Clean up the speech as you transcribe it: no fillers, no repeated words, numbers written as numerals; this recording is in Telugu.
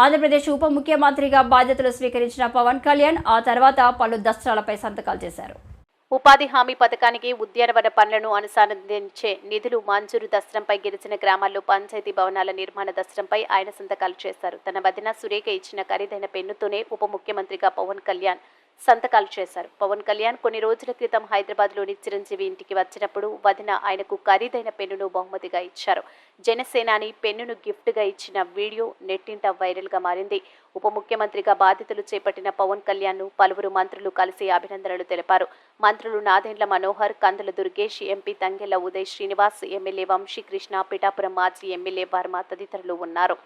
ఆంధ్రప్రదేశ్ ఉప ముఖ్యమంత్రిగా బాధ్యతలు స్వీకరించిన పవన్ కళ్యాణ్ ఆ తర్వాత పలు దస్త్రాలపై సంతకాలు చేశారు. ఉపాధి హామీ పథకానికి ఉద్యానవన పనులను అనుసంధానించే నిధులు మంజూరు దస్త్రంపై గిరిజన గ్రామాల్లో పంచాయతీ భవనాల నిర్మాణ దస్త్రంపై ఆయన సంతకాలు చేశారు. తన వదిన సురేఖ ఇచ్చిన ఖరీదైన పెన్నుతోనే ఉప ముఖ్యమంత్రిగా పవన్ కళ్యాణ్ సంతకాలు చేశారు. పవన్ కళ్యాణ్ కొన్ని రోజుల క్రితం హైదరాబాద్లోని చిరంజీవి ఇంటికి వచ్చినప్పుడు వదిన ఆయనకు ఖరీదైన పెన్నును బహుమతిగా ఇచ్చారు. జనసేనాని పెన్నును గిఫ్ట్గా ఇచ్చిన వీడియో నెట్టింట వైరల్గా మారింది. ఉప ముఖ్యమంత్రిగా బాధ్యతలు చేపట్టిన పవన్ కళ్యాణ్ను పలువురు మంత్రులు కలిసి అభినందనలు తెలిపారు. మంత్రులు నాదెండ్ల మనోహర్, కందుల దుర్గేష్, ఎంపీ తంగెళ్ల ఉదయ్ శ్రీనివాస్, ఎమ్మెల్యే వంశీకృష్ణ, పిఠాపురం మాజీ ఎమ్మెల్యే వర్మ తదితరులు ఉన్నారు.